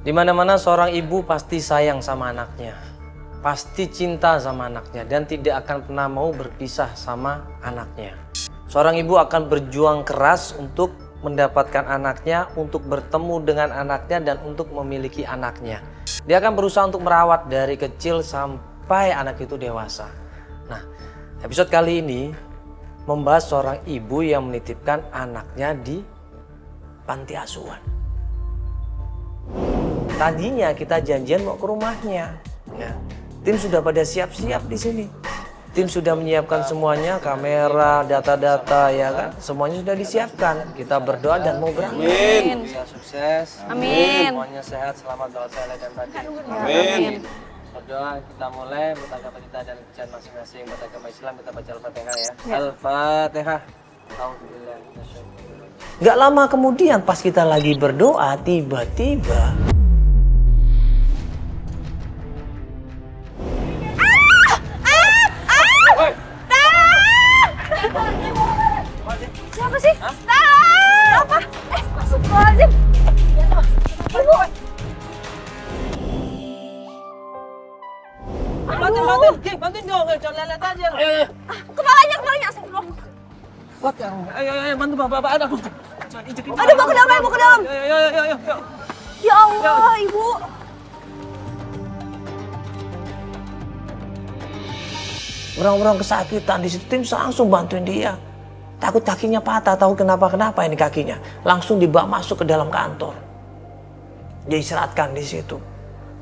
Di mana-mana seorang ibu pasti sayang sama anaknya, pasti cinta sama anaknya, dan tidak akan pernah mau berpisah sama anaknya. Seorang ibu akan berjuang keras untuk mendapatkan anaknya, untuk bertemu dengan anaknya, dan untuk memiliki anaknya. Dia akan berusaha untuk merawat dari kecil sampai anak itu dewasa. Nah, episode kali ini membahas seorang ibu yang menitipkan anaknya di panti asuhan. Tadinya kita janjian mau ke rumahnya, ya. Tim sudah pada siap-siap di sini. Tim sudah menyiapkan semuanya, kamera, data-data, ya kan? Semuanya sudah disiapkan. Kita berdoa dan mau berangkat. Amin. Sukses. Amin. Semuanya sehat, selamat dalam saya dan tadi. Amin. Berdoa, kita mulai beragama kita dan kepercayaan masing-masing. Beragama Islam kita baca Al-Fatihah ya. Al-Fatihah. Gak lama kemudian pas kita lagi berdoa, tiba-tiba Siapa sih? Apa? Astagfirullahaladzim. Ibu. Bantuin dong, jangan lelet aja. Kepalanya astagfirullah. Ayo, bantu bapak ada. Aduh, mau ke dalam. Ayo. Ya Allah, Ibu. Orang-orang kesakitan di situ, tim langsung bantuin dia. Takut kakinya patah, tahu kenapa ini kakinya. Langsung dibawa masuk ke dalam kantor. Dia istirahatkan di situ.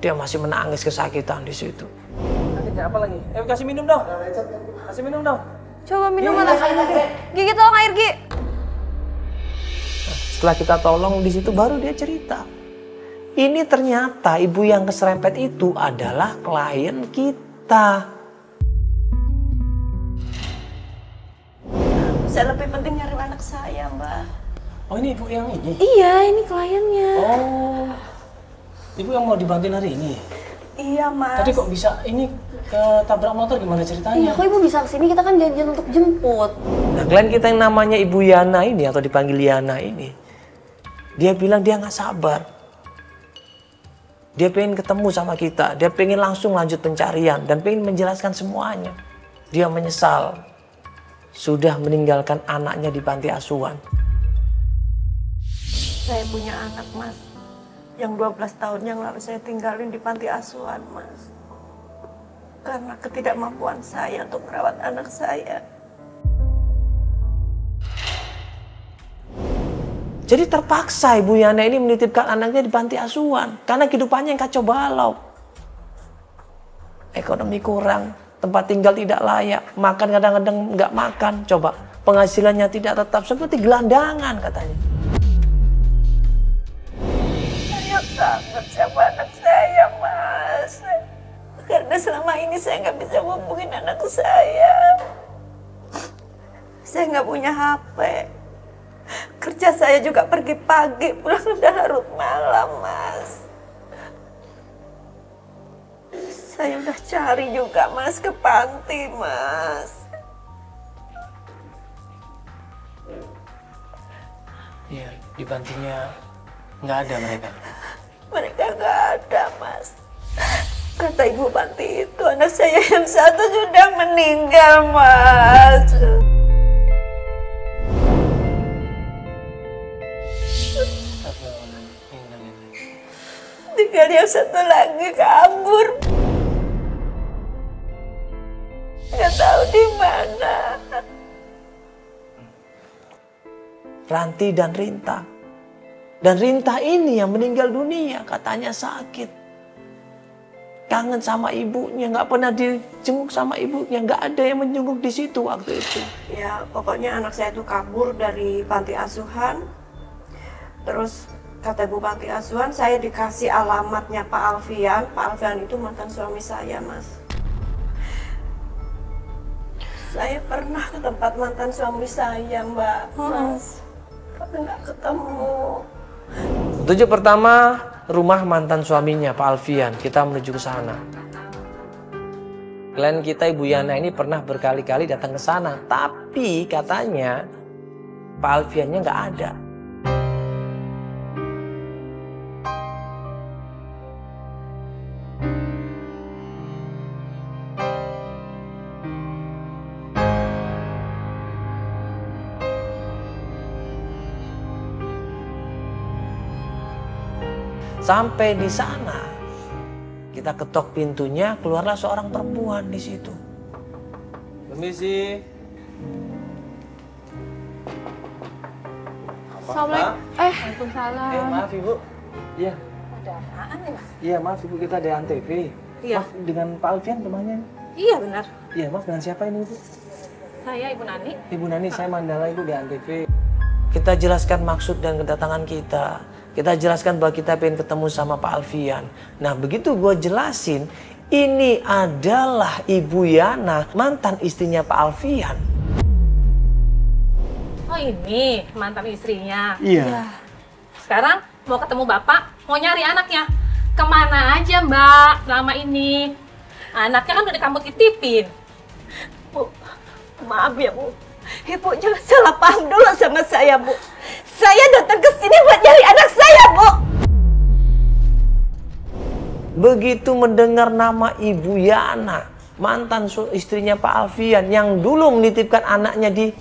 Dia masih menangis kesakitan di situ. Sakitnya apa lagi? Kasih minum dong. Kasih minum dong. Coba minum mana? Gigi tolong air, Gi. Setelah kita tolong di situ baru dia cerita. Ini ternyata ibu yang keserempet itu adalah klien kita. Saya lebih penting nyari anak saya, Mbak. Oh, ini ibu yang ini? Iya, ini kliennya. Oh, ibu yang mau dibantuin hari ini? Iya, Mas. Tadi kok bisa ini ketabrak motor, gimana ceritanya? Iya, kok Ibu bisa kesini? Kita kan janjian untuk jemput. Nah, klien kita yang namanya Ibu Yana ini atau dipanggil Yana ini, dia bilang dia nggak sabar. Dia pengen ketemu sama kita, dia pengen langsung lanjut pencarian dan pengen menjelaskan semuanya. Dia menyesal sudah meninggalkan anaknya di panti asuhan. Saya punya anak, Mas. Yang 12 tahun yang lalu saya tinggalin di panti asuhan, Mas. Karena ketidakmampuan saya untuk merawat anak saya. Jadi terpaksa Ibu Yana ini menitipkan anaknya di panti asuhan karena kehidupannya yang kacau balau. Ekonomi kurang, tempat tinggal tidak layak, makan kadang-kadang nggak makan. Coba, penghasilannya tidak tetap, seperti gelandangan katanya. Saya kangen sama anak saya, Mas. Karena selama ini saya nggak bisa hubungin anak saya. Saya nggak punya HP. Kerja saya juga pergi pagi, pulang udah larut malam, Mas. Saya udah cari juga, Mas, ke panti, Mas. Iya, di pantinya nggak ada mereka. Mereka nggak ada, Mas. Kata ibu panti itu, anak saya yang satu sudah meninggal, Mas. Tinggal yang satu lagi kabur. Nggak tahu di mana. Ranti dan Rinta. Dan Rinta ini yang meninggal dunia, katanya sakit. Kangen sama ibunya, nggak pernah dijenguk sama ibunya, nggak ada yang menjenguk di situ waktu itu. Ya, pokoknya anak saya itu kabur dari panti asuhan. Terus kata ibu panti asuhan, saya dikasih alamatnya Pak Alfian. Pak Alfian itu mantan suami saya, Mas. Saya pernah ke tempat mantan suami saya, Mbak, Mas. Tapi nggak ketemu. Tujuh pertama, rumah mantan suaminya Pak Alfian. Kita menuju ke sana. Klien kita Ibu Yana ini pernah berkali-kali datang ke sana, tapi katanya Pak Alfiannya nggak ada. Sampai di sana, kita ketok pintunya, keluarlah seorang perempuan di situ. Permisi. Assalamualaikum. Waalaikumsalam. Maaf Ibu. Iya. Ada apaan ya, Mas? Iya, maaf Ibu, kita dari Antv. Iya. Maaf, dengan Pak Alfian temannya. Iya benar. Iya, maaf, dengan siapa ini Ibu? Saya Ibu Nani. Ibu Nani, saya Mandala Ibu di Antv. Kita jelaskan maksud dan kedatangan kita. Kita jelaskan bahwa kita pengen ketemu sama Pak Alfian. Nah, begitu gue jelasin, ini adalah Ibu Yana, mantan istrinya Pak Alfian. Oh ini mantan istrinya. Iya. Sekarang mau ketemu bapak, mau nyari anaknya. Kemana aja mbak selama ini? Anaknya kan udah kamu titipin. Bu, maaf ya Bu. Ibu jangan salah paham dulu sama saya Bu. Saya datang ke sini buat nyari anak saya Bu. Begitu mendengar nama Ibu Yana, mantan istrinya Pak Alfian yang dulu menitipkan anaknya di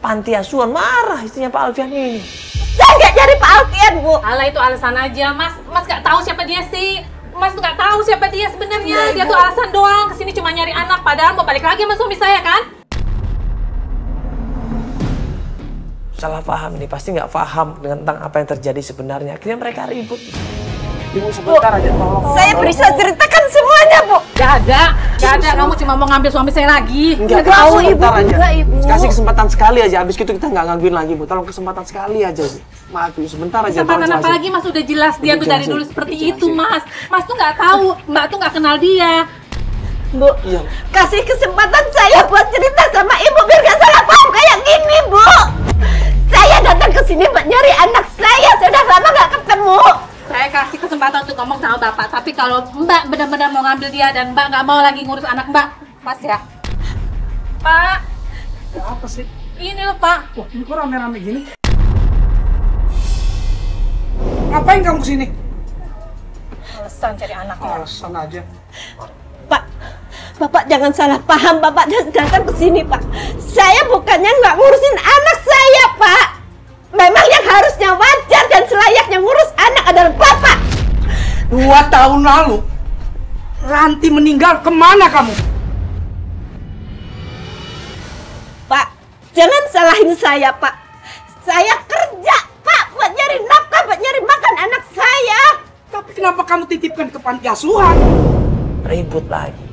panti asuhan, marah istrinya Pak Alfian ini. Saya nggak nyari Pak Alfian Bu. Alah itu alasan aja mas. Mas nggak tahu siapa dia sih. Mas tuh nggak tahu siapa dia sebenarnya. Dia tuh alasan doang. Kesini cuma nyari anak. Padahal mau balik lagi sama suami saya kan? Salah paham nih, pasti nggak paham tentang apa yang terjadi sebenarnya. Akhirnya mereka ribut. Ibu sebentar aja, tolong. Saya bisa ceritakan semuanya Bu. Gak ada. Kamu cuma mau ngambil suami saya lagi. Enggak tahu, sebentar aja. Kasih kesempatan sekali aja, habis itu kita nggak gangguin lagi Bu. Tolong kesempatan sekali aja Bu. Maaf Bu, sebentar aja. Kesempatan apa lagi Mas? Udah jelas dia tuh dari dulu seperti itu Mas. Mas tuh nggak tahu, Mbak tuh nggak kenal dia. Bu, Iya. kasih kesempatan saya buat cerita sama Ibu biar gak salah paham kayak gini Bu. Saya datang ke sini buat nyari anak saya, sudah lama gak ketemu. Saya kasih kesempatan untuk ngomong sama Bapak, tapi kalau Mbak benar-benar mau ngambil dia dan Mbak nggak mau lagi ngurus anak Mbak, Mas ya. Pak, Apa sih? ini loh Pak. Wah, ini kok rame-rame gini? Ngapain kamu kesini? Alasan cari anaknya. Alasan aja. Pak, Bapak jangan salah paham, Bapak datang ke sini Pak. Saya bukannya nggak ngurusin anak saya Pak. Memang yang harusnya wajar dan selayaknya ngurus anak adalah Bapak. 2 tahun lalu, Ranti meninggal, kemana kamu? Pak, jangan salahin saya Pak. Saya kerja Pak buat nyari nafkah, buat nyari makan anak saya. Tapi kenapa kamu titipkan ke panti asuhan? Ribut lagi,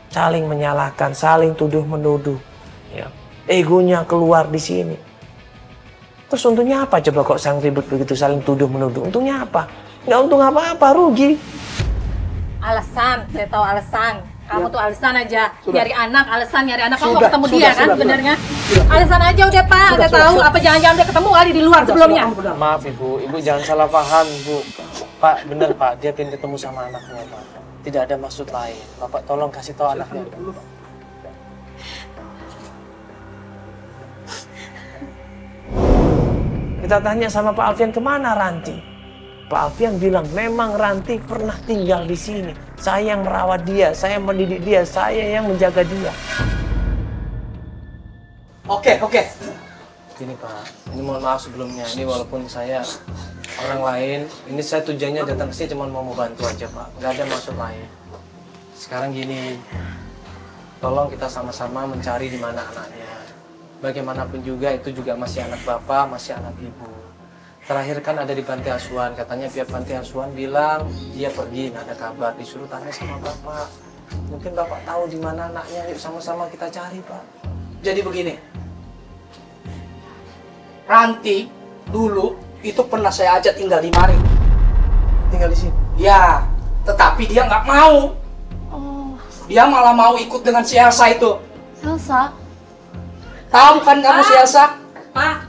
saling menyalahkan, saling tuduh-menuduh, ya. Egonya keluar di sini. Terus untungnya apa coba kok saling ribut begitu, saling tuduh-menuduh? Untungnya apa? Nggak untung apa-apa, rugi. Alasan, saya tahu alasan. Kamu tuh alasan aja. Sudah. Nyari anak, alasan nyari anak. Kamu mau Sudah, ketemu sudah, dia kan sudah, sebenarnya. sudah. Alasan aja udah Pak, udah tahu. Apa jangan-jangan udah ketemu kali di luar sebelumnya? Maaf Ibu jangan salah paham Ibu. Pak, bener Pak, dia pengen ketemu sama anaknya Pak. Tidak ada maksud lain. Bapak tolong kasih tahu anaknya. Kita tanya sama Pak Alfian, kemana Ranti? Pak Alfian bilang memang Ranti pernah tinggal di sini. Saya yang merawat dia, saya yang mendidik dia, saya yang menjaga dia. Oke. Gini Pak, ini mohon maaf sebelumnya. Ini walaupun saya orang lain, ini saya tujuannya datang ke sini cuma mau membantu aja Pak. Nggak ada maksud lain. Sekarang gini, tolong kita sama-sama mencari di mana anaknya. Bagaimanapun juga itu juga masih anak Bapak, masih anak Ibu. Terakhir kan ada di panti asuhan, katanya pihak panti asuhan bilang dia pergi, nggak ada kabar, disuruh tanya sama Bapak. Mungkin Bapak tahu di mana anaknya, yuk sama-sama kita cari Pak. Jadi begini, Ranti dulu itu pernah saya ajak tinggal di mari. Tinggal di sini. Ya, tetapi dia nggak mau. Dia malah mau ikut dengan si Elsa itu. Elsa? Tahu kan kamu si Elsa? Pak,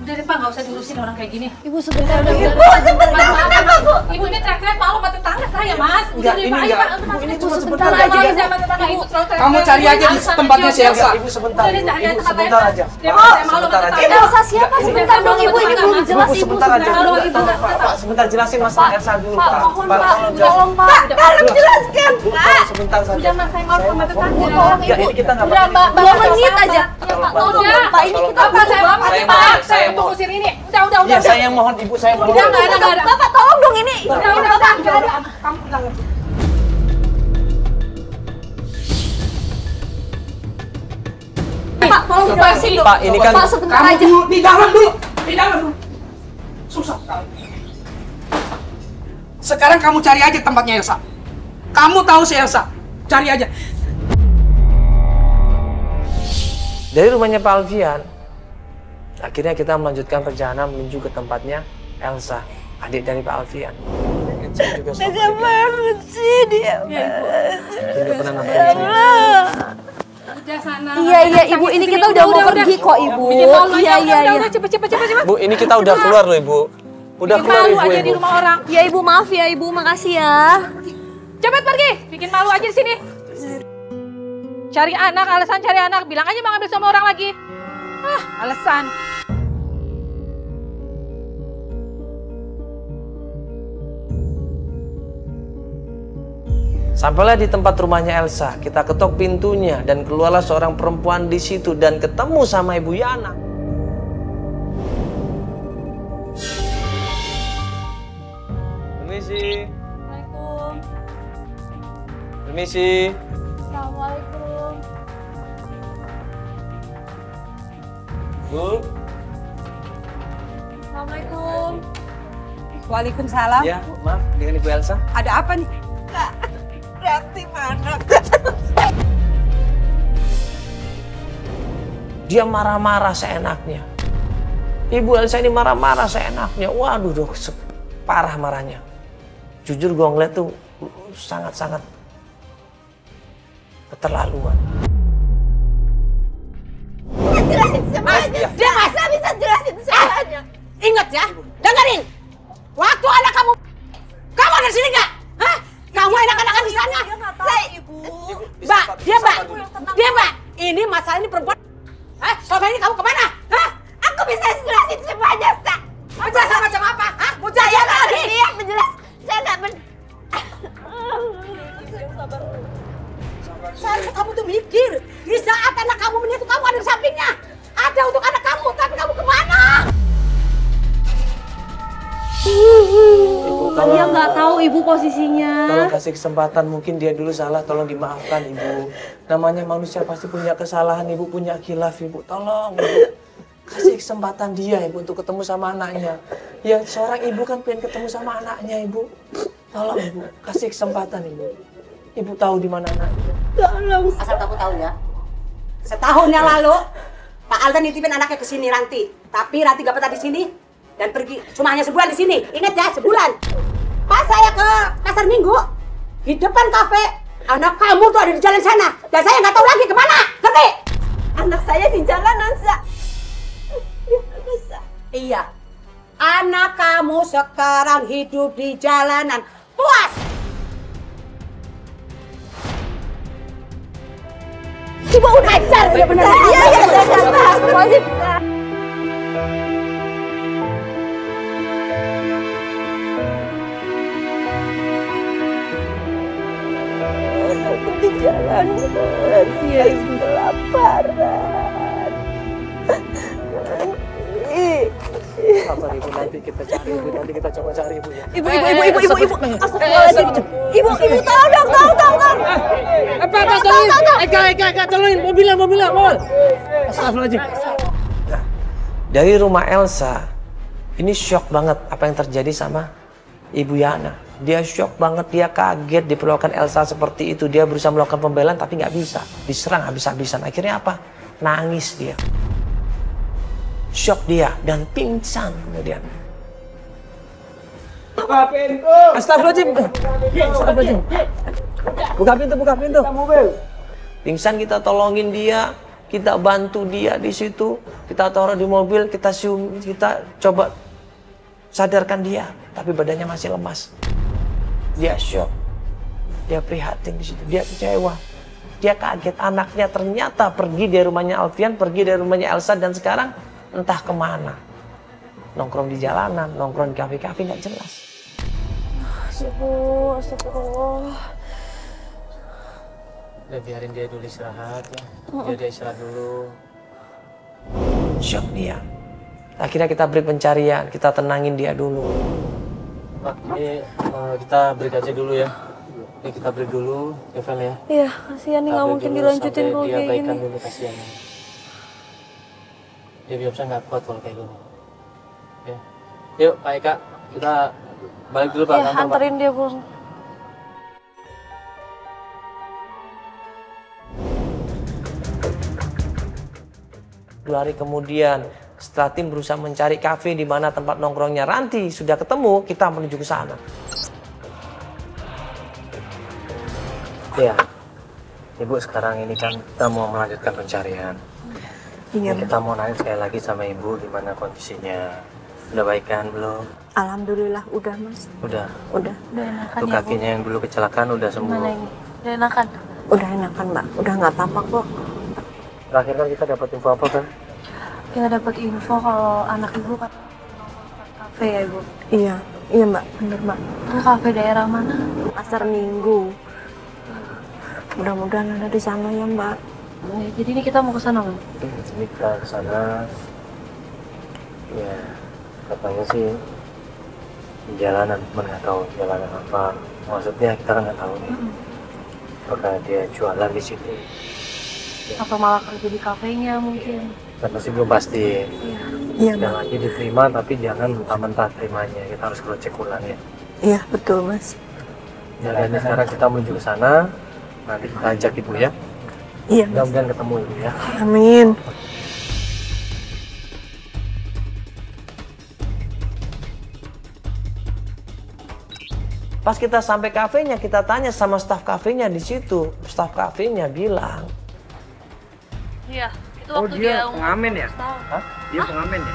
udah deh Pak, nggak usah diurusin orang kayak gini. Ibu sebentar. Ibu sebentar, kenapa Bu? Ibu ini teriak-teriak malu sama tetangga saya, Mas. Enggak, Udah deh, ini Pak, enggak. ayo, Pak. Bu, ini Ibu cuma sebentar sebentar aja. aja. Sama tetangga Ibu terlalu teriak-teriak. Kamu cari aja di Alasan tempatnya aja, si Elsa. Ibu sebentar, Udah deh, Ibu. cari aja Ibu tempat sebentar lain. aja. Dia Pak, mau saya malu sebentar sama aja. tetangga. Elsa siapa? Sebentar dong Ibu, ini belum jelas Bu, Ibu. sebentar aja. Pak, sebentar jelasin masalah Elsa dulu Pak. Mohon Pak, Pak, tolong tolong Pak. Tolong jelaskan Bu, Pak. tolong sebentar saja. Udah Mas, saya malu sama tetangga. Tolong Enggak, Ibu. ini kita nggak Udah apa-apa. Mbak, 2 menit aja. Tolong, Pak. Udah, Pak, ini kita Bapak saya mau Saya Pak. mohon, Saya saya untuk mohon. usir ini. Udah. Ya, saya yang mohon Ibu, saya mohon. Udah, nggak ada. Bapak tolong dong dong ini. Udah. Kamu pulang aja. Pak, tolong jelasin dong. Pak, ini kan Pak, sebentar Kamu aja. dulu, di dalam dulu. Di dalam dulu. Susah sekali. Sekarang kamu cari aja tempatnya Elsa. Kamu tahu si Elsa. Cari aja. dari rumahnya Pak Alfian, akhirnya kita melanjutkan perjalanan menuju ke tempatnya Elsa, adik dari Pak Alfian. Saya juga Tega banget sih dia. tidak pernah nonton. Udah sana. Iya, Ibu, ini kita udah mau pergi kok, Ibu. Bikin malu aja, Iya. udah, cepet. Bu, ini kita udah keluar loh, Ibu. Udah Bikin keluar, malu Ibu. aja di rumah orang. Ya, Ibu, maaf ya, Ibu. Makasih ya. Cepet pergi, bikin malu aja di sini. Cari anak, alasan cari anak. Bilang aja mau ngambil sama orang lagi. Ah, alasan. Sampailah di tempat rumahnya Elsa, kita ketok pintunya dan keluarlah seorang perempuan di situ dan ketemu sama Ibu Yana. Permisi. Assalamualaikum. Permisi. Assalamualaikum. Bu. Assalamualaikum. Waalaikumsalam. Ya, maaf dengan Ibu Elsa. Ada apa nih? Ranti mana? Dia marah-marah seenaknya. Ibu Elsa ini marah-marah seenaknya. Waduh, parah marahnya. Jujur gue ngeliat tuh sangat-sangat keterlaluan. Jelasin semuanya. Dia masa bisa jelasin semuanya. Ingat ya, dengerin. Waktu anak kamu ada di sini nggak? Hah? Kamu enak-enakan di sana? Ibu. Mbak, dia mbak. Ini masalah ini perempuan. Hah? Selama ini kamu kemana? Hah? Aku bisa jelasin semuanya, Sa. Mau jelasin macam apa? Hah? Mau jelasin Saya apa nggak lagi? berniat menjelas. Saya nggak Seharusnya kamu tuh mikir. Di saat anak kamu menyentuh kamu ada di sampingnya. Ada untuk anak kamu, tapi kamu kemana? Ibu, Kan dia nggak tahu, Ibu, posisinya. tolong kasih kesempatan, mungkin dia dulu salah, tolong dimaafkan, Ibu. Namanya manusia pasti punya kesalahan, Ibu punya khilaf, Ibu. Tolong, Ibu. Kasih kesempatan dia, Ibu, untuk ketemu sama anaknya. Ya, seorang ibu kan pengen ketemu sama anaknya, Ibu. Tolong, Ibu. Kasih kesempatan, Ibu. Ibu tahu di mana anaknya. Asal kamu tahu ya, setahun yang lalu Pak Aldan nitipin anaknya ke sini Ranti. Tapi Ranti gak betah di sini dan pergi. Cuma hanya sebulan di sini. Ingat ya, sebulan. Pas saya ke pasar Minggu, di depan kafe, anak kamu tuh ada di jalan sana. Dan saya nggak tahu lagi kemana. Ngerti? Anak saya di jalanan, Sa. Iya. Anak kamu sekarang hidup di jalanan. Puas! Ibu udah ajar. Iya, benar. Iya, wajib. Di jalanan, dia kelaparan. Sabar, Ibu, nanti kita cari, Ibu. Nanti kita coba cari, Ibu, ya. Ibu. Astagfirullahaladzim. Ibu, tolong. Eka, tolongin, mobilnya, Astagfirullahaladzim. Nah, dari rumah Elsa, ini shock banget apa yang terjadi sama Ibu Yana. Dia shock banget, dia kaget diperlakukan Elsa seperti itu. Dia berusaha melakukan pembelaan tapi nggak bisa. Diserang habis-habisan. Akhirnya apa? Nangis dia. Shock dia dan pingsan kemudian. Buka pintu. Astagfirullahaladzim. Buka pintu. Pingsan, kita tolongin dia, kita bantu dia di situ, kita taruh di mobil, kita coba sadarkan dia, tapi badannya masih lemas. Dia shock, dia prihatin di situ, dia kecewa, dia kaget anaknya ternyata pergi dari rumahnya Alfian, pergi dari rumahnya Elsa dan sekarang entah kemana, nongkrong di jalanan, nongkrong di kafe-kafe nggak jelas. Ibu, astagfirullah. Udah biarin dia dulu istirahat ya. Biar dia istirahat dulu. Shock dia. Akhirnya kita beri pencarian, kita tenangin dia dulu. Pak, ini kita break aja dulu ya. Ini kita break dulu, Evel ya. Iya, kasihan nih nggak mungkin dilanjutin kalau kayak gini. Dia dulu, kasihan. Dia biasa nggak kuat kalau kayak gini. Ya. Yuk, Pak Eka, kita balik dulu Pak. Iya, Kantor, anterin Pak. dia pulang. Dua hari kemudian, setelah tim berusaha mencari kafe di mana tempat nongkrongnya Ranti sudah ketemu, kita menuju ke sana. Ya, Ibu sekarang ini kan kita mau melanjutkan pencarian. Iya. Kita mau nanya sekali lagi sama Ibu gimana kondisinya. Udah baik kan belum? Alhamdulillah udah Mas. Udah. Udah. Udah enakan Tuh ya, Bu? kakinya yang dulu kecelakaan udah sembuh. Gimana ini? Udah enakan? Udah enakan Mbak. Udah nggak apa-apa kok. Terakhir kan kita dapat info apa kan? Kita dapat info kalau anak ibu kan kafe ya, Ibu. Iya. Iya Mbak. Bener Mbak. Ke kafe daerah mana? Pasar Minggu. Mudah-mudahan ada di sana ya Mbak. Ya, jadi ini kita mau ke sana, Bang. Ini kita ke sana. Ya, katanya sih di jalanan, cuma nggak tahu jalanan apa. Maksudnya kita kan nggak tahu nih. Apakah dia jualan di situ? Atau malah kerja di kafenya mungkin. Kan masih belum pasti. Iya Yang Mbak. lagi diterima, tapi jangan mentah-mentah terimanya. Kita harus cek ulang ya. Iya betul Mas. Jadi sekarang kita menuju ke sana. Nanti kita ajak Ibu ya. Iya Mas. Mudah-mudahan ketemu Ibu ya. Amin. Pas kita sampai kafenya, kita tanya sama staf kafenya di situ. Staf kafenya bilang, Iya, itu waktu dia pengamen ya? tahu. hah? Dia pengamen ya?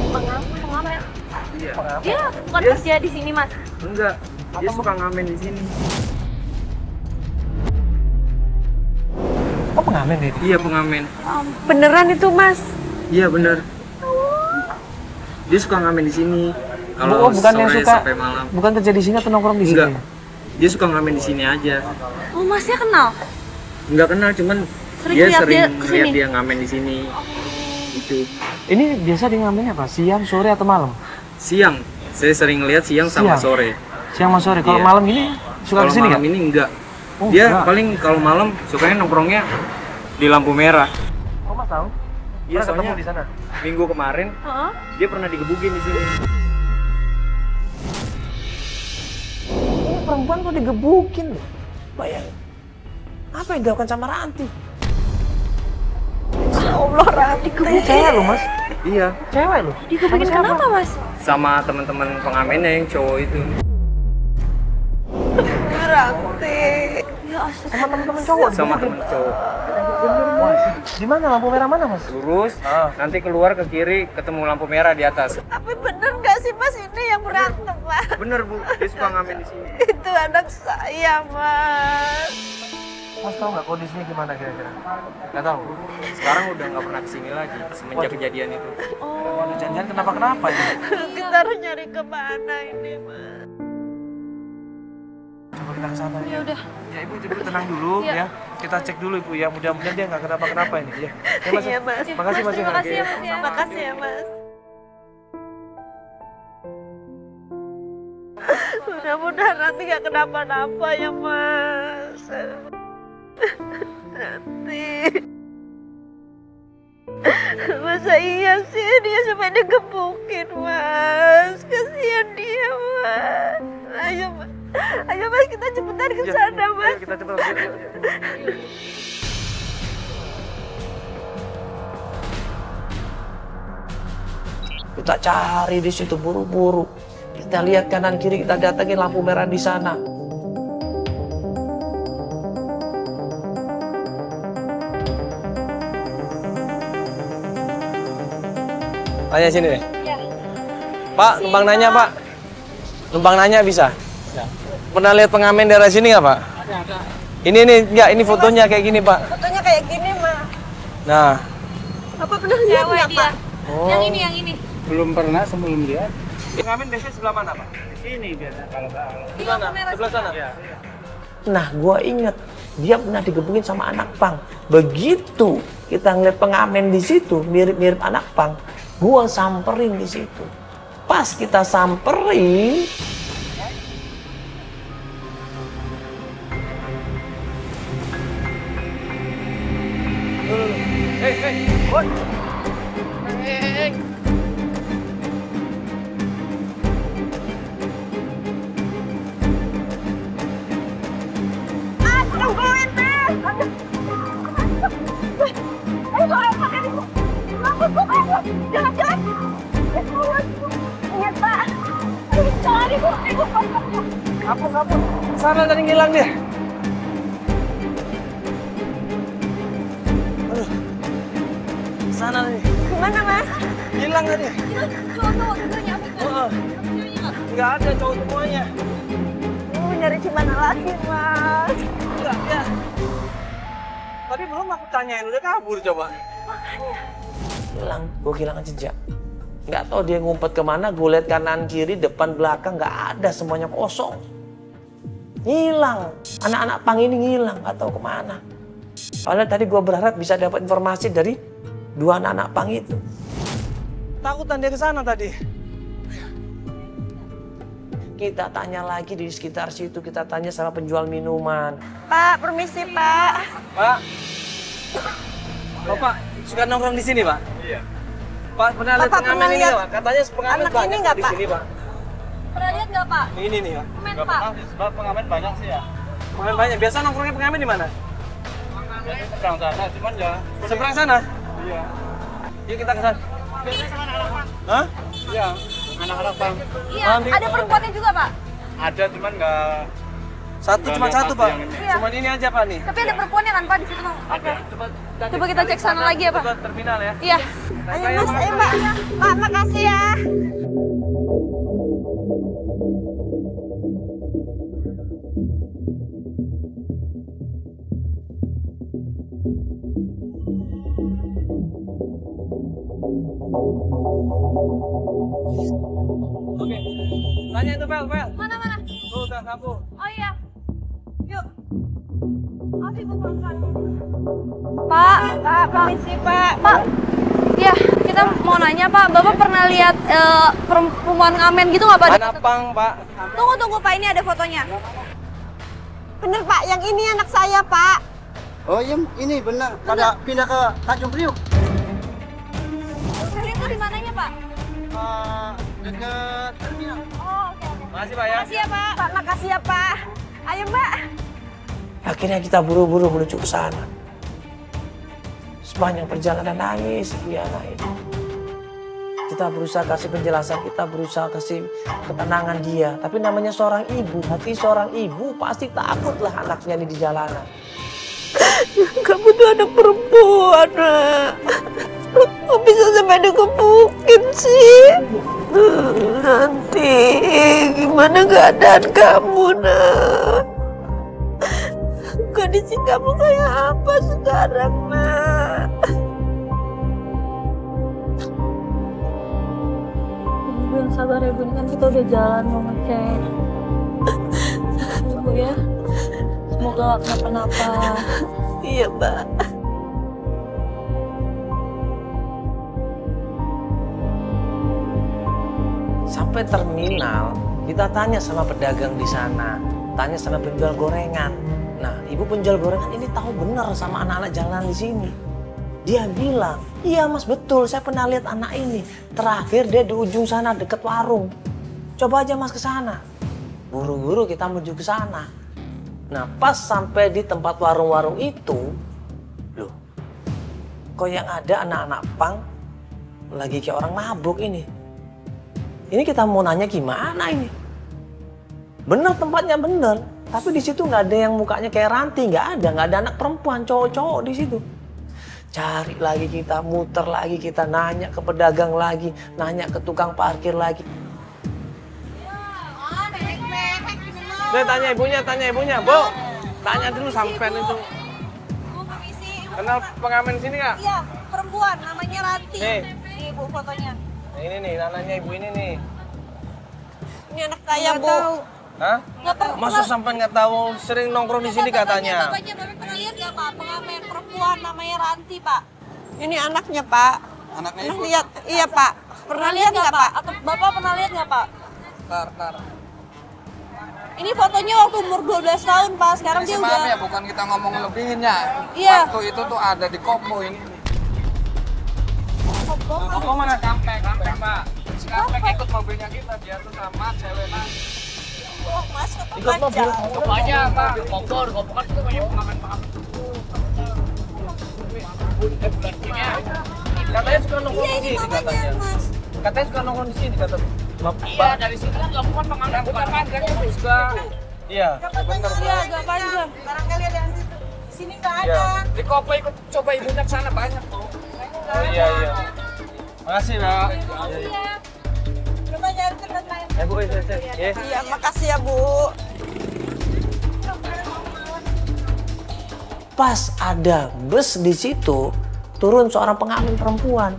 Pengamen. Iya. Dia bukan kerja di sini, Mas. Enggak. Dia suka ngamen di sini. Oh pengamen deh? Iya pengamen. Beneran itu Mas. Iya bener. Dia suka ngamen di sini. Oh, bukan yang sore suka, sampai malam. bukan kerja di sini atau nongkrong di sini? Enggak. Dia suka ngamen di sini aja. Oh, Masnya kenal? Enggak kenal, cuman Sering dia lihat sering dia lihat kesini? dia ngamen di sini. Itu Ini biasa di ngamennya apa? Siang, sore atau malam? siang. Saya sering lihat siang sama Siang? sore. Siang sama sore. Kalau Iya. malam gini suka Kalau kesini malam nggak? ini enggak. Oh, Dia enggak. paling kalau malam sukanya nongkrongnya di lampu merah. Oh Mas tahu? Iya, Pernah ketemu soalnya di sana. minggu kemarin Heeh. dia pernah digebukin di sini. Ini perempuan kok digebukin loh. Bayangin. Apa yang dilakukan sama Ranti? Ya Allah Ranti Ini cewek loh Mas. Iya, Cewek loh. Digebukin Sama siapa? kenapa, Mas? sama teman-teman pengamennya yang cowok itu. Ranti. Ya, astaga. Sama teman-teman cowok. Sama teman cowok. Wah, di mana lampu merah mana Mas? Lurus, nanti keluar ke kiri ketemu lampu merah di atas. Tapi bener gak sih Mas ini yang berantem Mas? Bener Bu, dia suka ngamen di sini. Itu anak saya Mas. Mas tahu nggak kondisinya gimana kira-kira? Nggak tahu. Sekarang udah nggak pernah kesini lagi semenjak kejadian itu. Waduh, jangan-jangan kenapa ya? Kita harus nyari kemana ini Mas? Coba kita ke sana Ya udah. Ya Ibu tenang dulu Iya. ya. Kita cek dulu Ibu ya. Mudah-mudahan dia nggak kenapa-kenapa ini ya. Ya Mas. Iya Mas. Makasih Mas. Terima kasih ya, Mas ya. Makasih ya Mas. Mudah-mudahan nanti gak kenapa-napa ya Mas. Nanti. Masa iya sih dia sampai digebukin Mas. Kasihan dia Mas. Ayo Mas. Ayo Mas kita cepetan ke sana Mas. Kita cepat. Kita cari di situ buru-buru. Kita lihat kanan kiri, kita datangin lampu merah di sana. Tanya sini deh. Pak, numpang nanya Pak. Numpang nanya bisa? Pernah lihat pengamen daerah sini nggak Pak? Ada. Ini fotonya kayak gini Pak. Fotonya kayak gini Mas. Nah, Apa pernah lihat Cewek nggak dia. Pak? Yang ini. Belum pernah sebelum dia. pengamen biasanya sebelah mana Pak? Di sini biasa kalau Di mana? Sebelah sana? Nah, gua inget dia pernah digebukin sama anak pang. Begitu kita ngeliat pengamen di situ mirip-mirip anak pang, Gua samperin di situ. Pas kita samperin, Kapur. Sana tadi ngilang dia. Aduh. Sana nih. Gimana, Mas? Hilang tadi. Cowok dulunya apa? Nggak ada cowok semuanya. Nyari di mana lagi, Mas? Enggak, ya. Tadi belum aku tanyain, udah kabur coba. Hilang, gue kehilangan jejak. Nggak tahu dia ngumpet kemana, gue lihat kanan kiri, depan belakang, nggak ada, semuanya kosong. Ngilang, anak-anak pang ini ngilang, nggak tahu kemana. Padahal tadi gue berharap bisa dapat informasi dari dua anak-anak pang itu. Takutan dia ke sana tadi. Kita tanya lagi di sekitar situ, kita tanya sama penjual minuman. Pak, permisi, Pak. Pak, Bapak suka nongkrong di sini, Pak? Iya. Pak, pernah lihat pengamen ini nggak, Pak? Katanya pengamen anak banyak ini nggak, di Pak? sini, Pak. Pernah lihat nggak, Pak? Ini nih, Pak. Pengamen, Pak. Sebab pengamen banyak sih ya. Pengamen banyak. Biasa nongkrongnya pengamen di mana? Seberang sana, cuman ya. Seberang sana? Iya. Yuk kita ke sana. Hah? Iya, anak-anak bang. Iya, ada perempuannya juga, Pak. Ada, cuman nggak. Cuma satu, Pak. Iya. Cuman ini aja, Pak, nih. Tapi ada perempuannya kan, Pak, di situ, Bang? Oke. Coba kita cek sana lagi ya, Pak. Coba terminal ya. Iya. Ayo, Mas, ayo, Pak. Pak, makasih ya. Oke. Tanya itu, Pel. Mana? Tuh, udah kamu. Oh iya. Yuk. Maaf, Ibu, pelan-pelan. Pak, Permisi, Pak. Pak. Iya, kita mau nanya, Pak. Bapak pernah lihat perempuan ngamen gitu nggak, Pak? Anak pang, Pak. Tunggu, Pak. Ini ada fotonya. Bener, Pak. Yang ini anak saya, Pak. Oh iya, ini benar. Pada pindah ke Tanjung Priuk. Itu di mananya, Pak? Dekat terminal. Oh, oke. Makasih, Pak, ya. Makasih ya, Pak. Pak, makasih ya, Pak. Ayo, Mbak. Akhirnya kita buru-buru menuju ke sana. Sepanjang perjalanan nangis dia anak ini. Kita berusaha kasih penjelasan, kita berusaha kasih ketenangan dia. Tapi namanya seorang ibu, hati seorang ibu pasti takutlah anaknya ini di jalanan. Kamu tuh anak perempuan, Nak. Kok bisa sampai dikepukin sih? Nanti gimana keadaan kamu, Nak? Kondisi kamu kayak apa sekarang, Nak? Ibu yang sabar ya, Bu. Ini kan kita udah jalan mau ngecek. Ibu ya. Semoga gak kenapa-napa. Iya, Mbak. Sampai terminal, kita tanya sama pedagang di sana, tanya sama penjual gorengan. Nah, ibu penjual gorengan ini tahu benar sama anak-anak jalan di sini. Dia bilang, iya Mas betul, saya pernah lihat anak ini. Terakhir dia di ujung sana deket warung. Coba aja Mas ke sana. Buru-buru kita menuju ke sana. Nah, pas sampai di tempat warung-warung itu, loh, kok yang ada anak-anak pang lagi kayak orang mabuk ini. Ini kita mau nanya gimana ini? Bener tempatnya bener, tapi di situ nggak ada yang mukanya kayak Ranti, nggak ada anak perempuan, cowok-cowok di situ. Cari lagi kita, muter lagi kita, nanya ke pedagang lagi, nanya ke tukang parkir lagi. Udah tanya ibunya, Bu. Tanya dulu sampean itu. Bu, permisi. Kenal pengamen sini nggak? Iya, perempuan namanya Ranti. Nih. Nih, Bu, fotonya. Nah, ini nih, anaknya ibu ini nih. Ini anak saya, Bu. Hah? Masa sampean nggak tahu, sering nongkrong di sini katanya. Bapaknya, Bapak pernah lihat nggak, Pak? Pengamen perempuan namanya Ranti, Pak. Ini anaknya, Pak. Anaknya Pernah ibu. lihat? Iya Pak. Pernah lihat nggak Pak? Atau Bapak pernah lihat nggak Pak? Ntar. Ini fotonya waktu umur 12 tahun Pak, sekarang dia Maaf ya, udah... bukan kita ngomong lebihinnya. Iya. Waktu itu tuh ada di Kopo ini. Kopo mana? Kampek Pak. Si Kampek ikut mobilnya kita, dia tuh sama cewek Oh Mas, Ikut mobil. Coba aja Pak, Kopo kan kita banyak pengamen Pak. Bulan ini ya. Katanya suka nongkrong Iya di ini sini mamanya katanya. Mas. Katanya suka nongkrong di sini kata. Iya, dari sini kan lakukan pengamen bukan magang itu juga. Iya. Iya, agak panjang. Barangkali ada yang di sini nggak ada. Iya. Di Kopo ikut coba ibunya ke sana banyak tuh. Oh iya iya. Makasih, Mbak. Coba jangan cepat main. Ya, Bu, ya. Iya, makasih ya Bu. Pas ada bus di situ, turun seorang pengamen perempuan.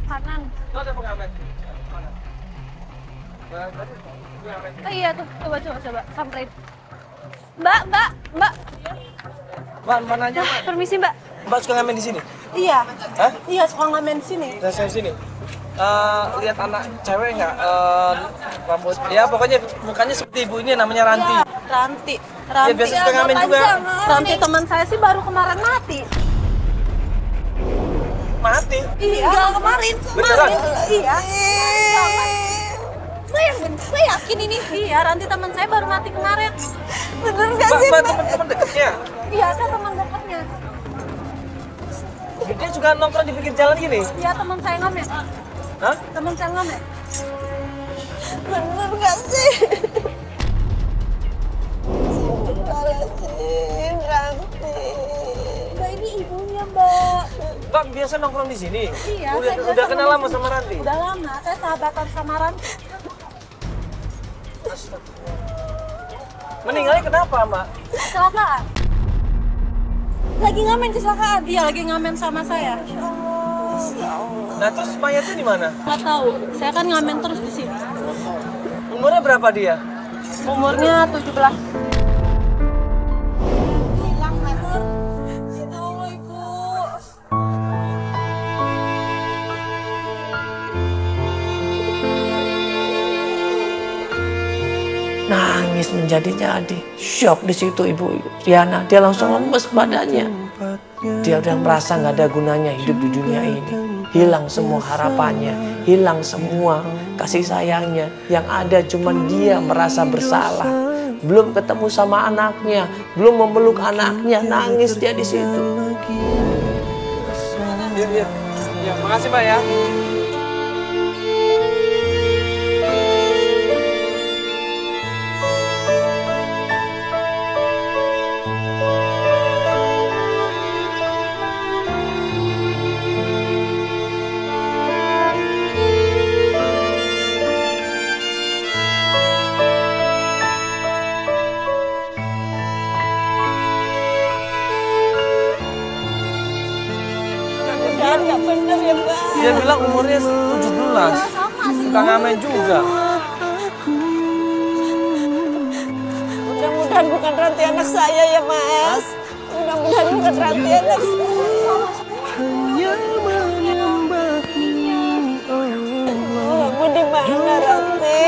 Kanan. Itu ada pengamen. Oh iya tuh, coba samperin. Mbak. Mbak, mananya, Mbak? Permisi Mbak. Mbak suka ngamen di sini? Iya. Hah? Iya, suka ngamen sini. Saya sini. Lihat anak cewek nggak? Rambut. Ya pokoknya mukanya seperti ibu ini namanya Ranti. Iya, Ranti. Ya biasa suka ngamen juga. Ranti teman saya sih baru kemarin mati. Mati. Iya, kemarin. Beneran? Iya. Saya yakin ini. Iya, Ranti teman saya baru mati kemarin. Bener nggak Mbak, sih? Mbak teman-teman dekatnya. Iya, saya teman dekatnya. Dia suka nongkrong di pinggir jalan gini. Iya, teman saya ngamen. Hah? Teman saya ngamen. Bener nggak sih? Astagfirullahaladzim, Ranti. Mbak, ini ibunya Mbak. Mbak biasa nongkrong di sini. Iya, Udah saya biasa kenal nongkrong lama sama Ranti. Udah lama, saya sahabatan sama Ranti. Meninggalnya kenapa, Mbak? Kecelakaan. Lagi ngamen kecelakaan. Iya, lagi ngamen sama saya. Nah terus mayatnya di mana? Nggak tahu. Saya kan ngamen terus di sini. Umurnya berapa dia? Umurnya 17. Hilang, Mas. Ya Allah, Ibu. Nangis menjadi-jadi. Shock di situ Ibu Riana. Dia langsung lemes badannya. Dia udah merasa nggak ada gunanya hidup di dunia ini. Hilang semua harapannya. Hilang semua kasih sayangnya. Yang ada cuma dia merasa bersalah. Belum ketemu sama anaknya. Belum memeluk anaknya. Nangis dia di situ. Ya, makasih Pak ya. Jangan nggak bener ya, Mbak. Dia bilang umurnya 17. Suka ngamen juga. Mudah-mudahan bukan Ranti anak saya ya, Mas. Mudah-mudahan bukan Ranti anak saya. Oh, Ibu di mana, Ranti?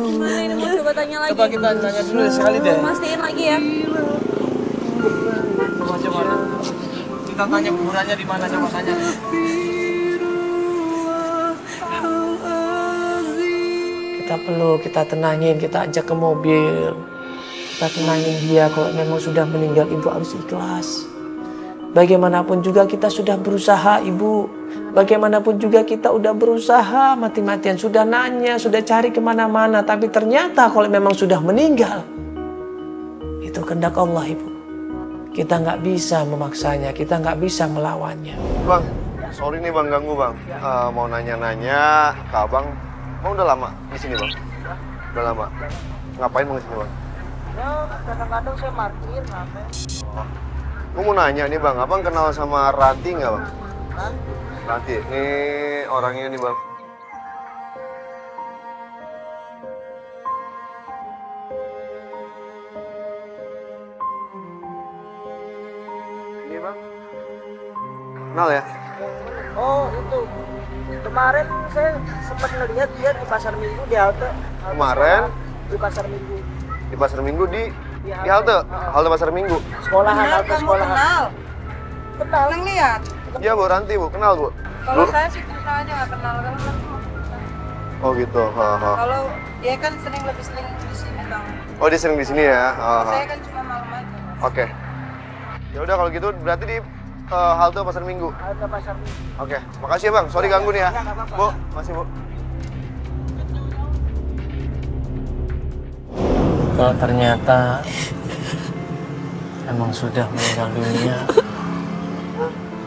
Gimana ini mau coba tanya lagi? Coba kita tanya dulu sekali deh. Mastiin lagi ya. Coba. Kita tanya kuburannya di mana, coba tanya. Kita peluk, kita tenangin, kita ajak ke mobil. Kita tenangin dia kalau memang sudah meninggal, Ibu harus ikhlas. Bagaimanapun juga kita sudah berusaha, Ibu. Bagaimanapun juga kita udah berusaha mati-matian. Sudah nanya, sudah cari kemana-mana. Tapi ternyata kalau memang sudah meninggal, itu kehendak Allah, Ibu. Kita nggak bisa memaksanya, kita nggak bisa melawannya. Bang, sorry nih Bang ganggu Bang. Mau nanya-nanya ke Abang. Bang udah lama di sini Bang? Udah lama. Ngapain Bang di sini Bang? Ya, kadang-kadang saya parkir, ngamen. Gue mau nanya nih Bang, Abang kenal sama Ranti nggak Bang? Ranti, ini orangnya nih Bang. Bang? Kenal ya? Oh itu. Kemarin saya sempat ngelihat dia di pasar Minggu di halte. Kemarin? Di pasar Minggu. Di pasar Minggu di halte? Halte pasar Minggu? Sekolahan, halte sekolahan. Kenal? Kenal. Neng lihat? Iya Bu, Ranti Bu, kenal Bu? Kalau saya sih terus aja nggak kenal kan. Oh gitu, Kalau dia kan lebih sering di sini Bang. Oh dia sering di sini ya? Saya kan cuma malam aja. Oke. Ya udah kalau gitu berarti di halte pasar Minggu. Halte pasar Minggu. Oke, makasih ya Bang. Sorry ganggu nih ya. Bu, makasih Bu. Kalau ternyata emang sudah meninggal dunia,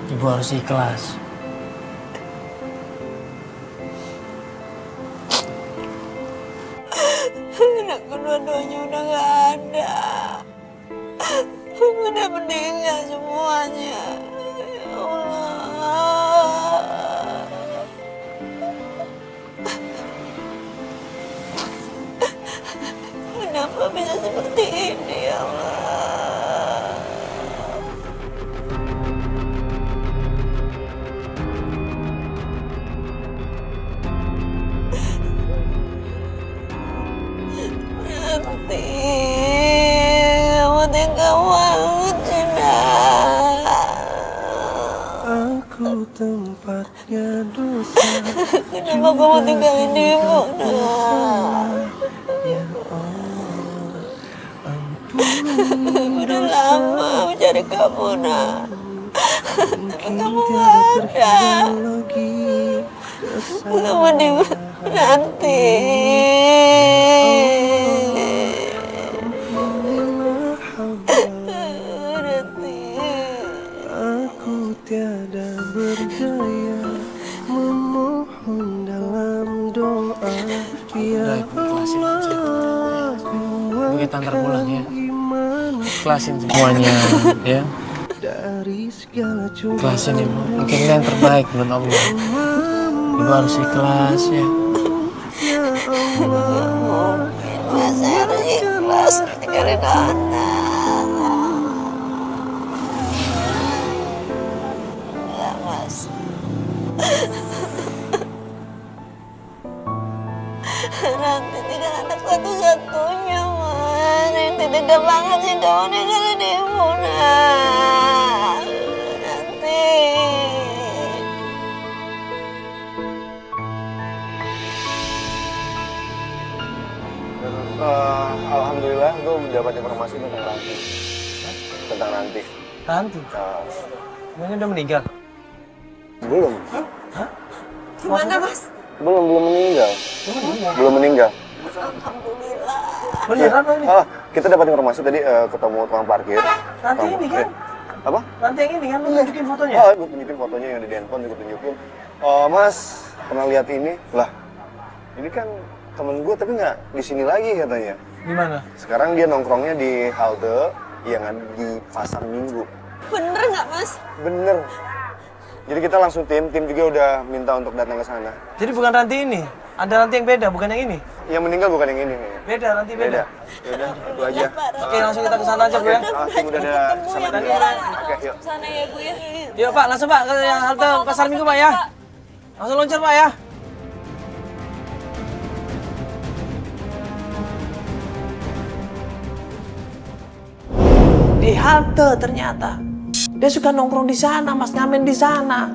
ibu harus ikhlas. Anakku dua-duanya udah nggak ada. Udah meninggal semuanya. Ya Allah. Kenapa bisa seperti ini ya Allah? Nanti kamu tega banget Cina. Aku tempatnya dosa. Kenapa kamu tinggalin ibu Ya Allah, ampun. Udah lama mencari kamu nak. Kamu nggak ada. Kamu di nanti. Aku tiada berdaya memohon dalam doa. Ya Allah, Kita antar pulang ya. Ikhlasin semuanya ya. dari segala Ikhlasin ibu. Mungkin ini yang terbaik buat Allah. Ibu harus ikhlas ya. Mas saya harus ikhlas ninggalin anak. Enggak Mas. Ranti tinggal anak satu-satunya Mas. Ranti tega banget sih dong ninggalin ibu nak. Ranti. Alhamdulillah gue dapat informasi tentang Ranti. Tentang Ranti. Ranti? Emangnya udah meninggal? Belum. Hah? Gimana Mas? Belum meninggal. Belum meninggal. Alhamdulillah. Beneran ini? Kita dapat informasi tadi ketemu tukang parkir. Ranti ini kan? Apa? Ranti yang ini kan? Lu tunjukin fotonya? Gue tunjukin fotonya yang ada di handphone, gue tunjukin. Mas, pernah lihat ini? Lah, ini kan temen gue tapi nggak di sini lagi katanya. Di mana? Sekarang dia nongkrongnya di halte yang ada di pasar Minggu. Bener nggak Mas? Bener. Jadi kita langsung tim juga udah minta untuk datang ke sana. Jadi bukan Ranti ini? Ada Ranti yang beda, bukan yang ini? Yang meninggal bukan yang ini. Beda, Ranti beda. Yaudah, itu aja. Oke, langsung kita ke sana aja, Bu ya. Tim udah ada sama dia. Oke, yuk. Sana ya Bu ya. Yuk, Pak, langsung Pak ke halte pasar Minggu, Pak ya. Langsung loncat, Pak ya. Di halte ternyata. Dia suka nongkrong di sana, Mas, ngamen di sana.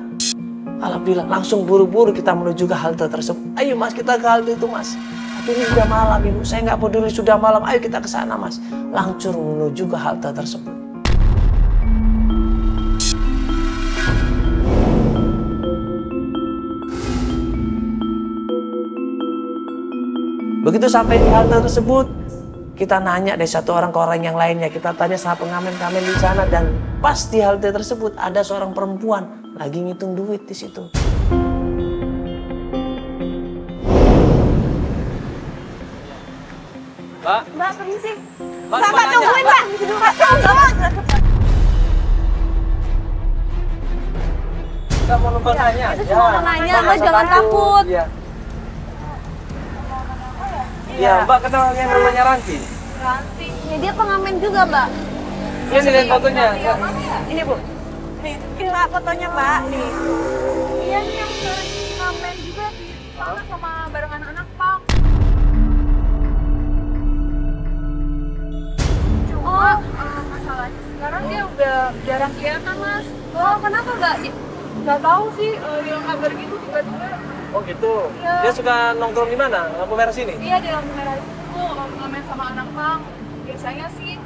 Alhamdulillah, langsung buru-buru kita menuju ke halte tersebut. Ayo Mas, kita ke halte itu Mas. Tapi ini sudah malam Ibu, saya nggak peduli sudah malam. Ayo kita ke sana Mas. Langsung menuju ke halte tersebut. Begitu sampai di halte tersebut, kita nanya dari satu orang ke orang yang lainnya. Kita tanya sama pengamen-pengamen di sana dan pas di halte tersebut ada seorang perempuan lagi ngitung duit di situ. Mbak. Mbak, permisi. Mbak, Mbak, tungguin Mbak. Mbak, tungguin. Kita mau numpang nanya aja. Cuma mau nanya, Mbak jangan takut. Iya. Iya, Mbak kenal yang namanya Ranti? Ranti. Ya, dia pengamen juga, Mbak. Ini lihat fotonya. Ini Bu. nih, kita fotonya Mbak nih. Iya nih yang sering ngamen juga di sana sama bareng anak-anak Pang. Cuma masalahnya sekarang dia udah jarang kelihatan Mas. Oh kenapa nggak tahu sih hilang kabar gitu tiba-tiba. Oh gitu. Iya. Dia suka nongkrong di mana? Lampu merah sini? Iya di lampu merah itu ngamen sama anak Pang. Biasanya sih.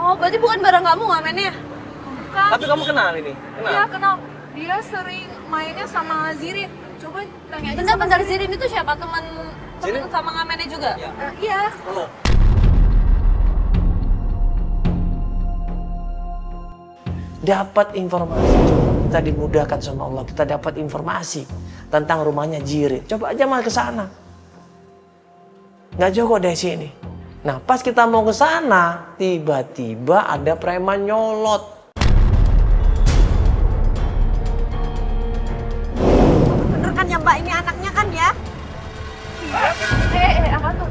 Oh, berarti bukan bareng kamu ngamennya? Bukan. Tapi kamu kenal ini? Kenal? Iya kenal. Dia sering mainnya sama Zirin. Coba tanya aja. Bentar, Zirin itu siapa? Teman Zirin? sama ngamennya juga? Iya. Oh. Dapat informasi, kita dimudahkan sama Allah, kita dapat informasi tentang rumahnya Jirin. Coba aja mal ke sana. Nggak jauh kok dari sini. Nah, pas kita mau ke sana, tiba-tiba ada preman nyolot. Bener kan ya Mbak, ini anaknya kan ya? Apa tuh?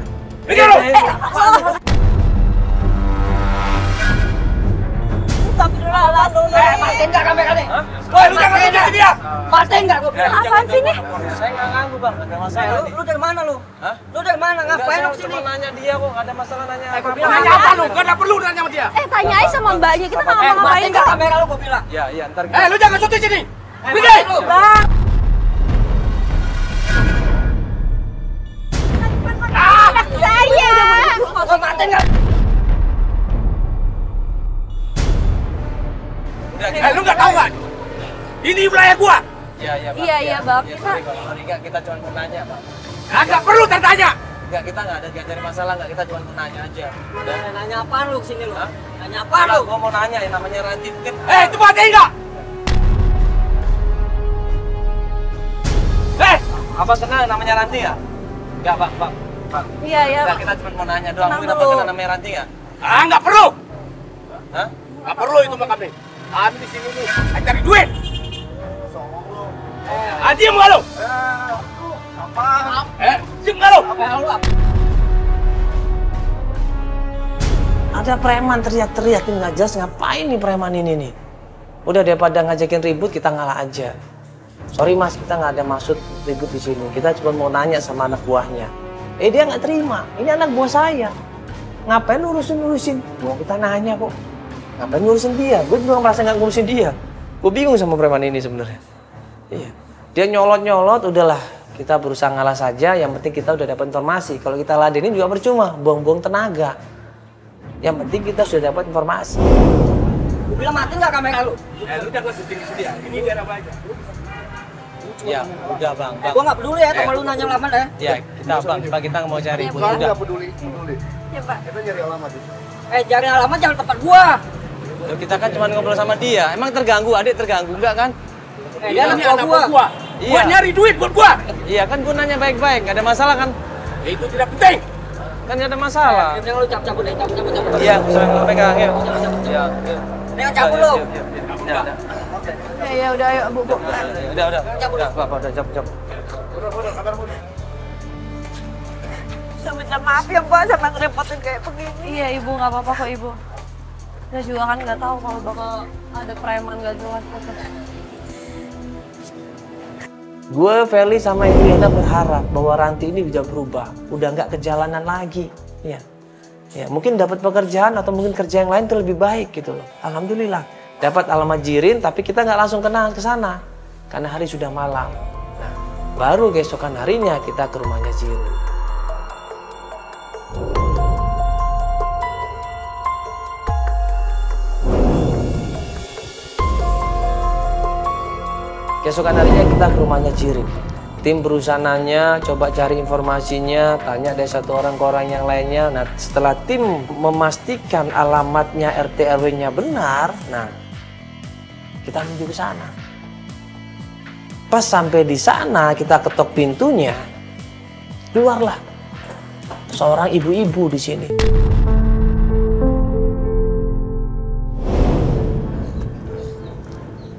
Matiin nggak kameranya? Woi, lu jangan ngajak dia! Matiin nggak? Gue bilang. Apaan sih nih? Saya nggak ganggu bang, nggak ada masalah nih. Lu dari mana lu? Hah? Lu dari mana? Ngapain lu Saya sini? cuma nanya dia kok, nggak ada masalah nanya. Gue bilang nanya apa lu? Gak ada perlu nanya sama dia. Tanya aja sama mbaknya, kita nggak ngapa-ngapain Matiin nggak kok. kamera lu? Gue bilang. Ya, ntar Lu jangan syuting sini. Pergi! Bang, anak saya! Matiin nggak? Lu nggak tahu nggak? Ini wilayah gua. Iya, Bang. Kita cuma mau nanya, Pak. Nggak perlu tertanya. Enggak, kita nggak cari masalah, nggak, kita cuma mau nanya aja. Udah. Nanya apaan lu kesini lu? Nanya apaan lu? Gua mau nanya, yang namanya Ranti mungkin. Itu matiin nggak? Apa kenal namanya Ranti ya? Enggak, Pak. Iya. Enggak, kita cuma mau nanya doang. Mungkin apa kenal namanya Ranti nggak? Nggak perlu. Hah? Nggak perlu itu mah kami. Kami di sini nih, cari duit. Diam nggak lu? Diam nggak lu? Ada preman teriak-teriak, ini nggak jelas ngapain nih preman ini nih. Udah daripada ngajakin ribut, kita ngalah aja. Sorry mas, kita nggak ada maksud ribut di sini. Kita cuma mau nanya sama anak buahnya. Dia nggak terima. Ini anak buah saya. Ngapain ngurusin? Mau kita nanya kok. Ngapain ngurusin dia? Gue juga merasa nggak ngurusin dia. Gue bingung sama preman ini sebenarnya. Iya. Dia nyolot-nyolot, udahlah. Kita berusaha ngalah saja. Yang penting kita udah dapat informasi. Kalau kita ladenin juga percuma, buang-buang tenaga. Yang penting kita sudah dapat informasi. Gue bilang matiin nggak kamera lu? Lu jangan syuting di sini ya. Ini daerah apa aja? Ya, udah bang. Gue nggak peduli ya sama lu nanya alamat ya. Ya, kita mau cari. Bukan nggak peduli. Ya Pak. Kita nyari alamat itu. Cari alamat jangan tempat gua. Loh, kita kan cuma ngobrol sama dia. Emang terganggu, adik terganggu enggak kan? Dia anak gua. Iya. Gua nyari duit buat gua. Iya kan gua nanya baik-baik, nggak ada masalah kan? Itu tidak penting. Kan nggak ada masalah. Yang lu cabut deh, cabut. Iya, saya pegang ya. Iya. Ini cabut lu. Ya udah, ayo Bu. Udah. Cabut. Udah, Pak, udah cabut. Saya minta maaf ya Mbak, sama ngerepotin kayak begini. Iya, Ibu, nggak apa-apa kok, Ibu. Saya juga kan nggak tahu kalau bakal ada preman nggak jelas. Gue, Feli sama Ibu Yana berharap bahwa Ranti ini bisa berubah. Udah nggak ke jalanan lagi. Ya, mungkin dapat pekerjaan atau mungkin kerja yang lain itu lebih baik gitu loh. Alhamdulillah. Dapat alamat Jirin, tapi kita nggak langsung kenal ke sana. Karena hari sudah malam. Nah, baru keesokan harinya kita ke rumahnya Jirin. Keesokan harinya kita ke rumahnya Jirin. Tim berusaha nanya, coba cari informasinya, tanya dari satu orang ke orang yang lainnya. Nah, setelah tim memastikan alamatnya RT RW-nya benar, nah kita menuju ke sana. Pas sampai di sana, kita ketok pintunya, keluarlah seorang ibu-ibu di sini.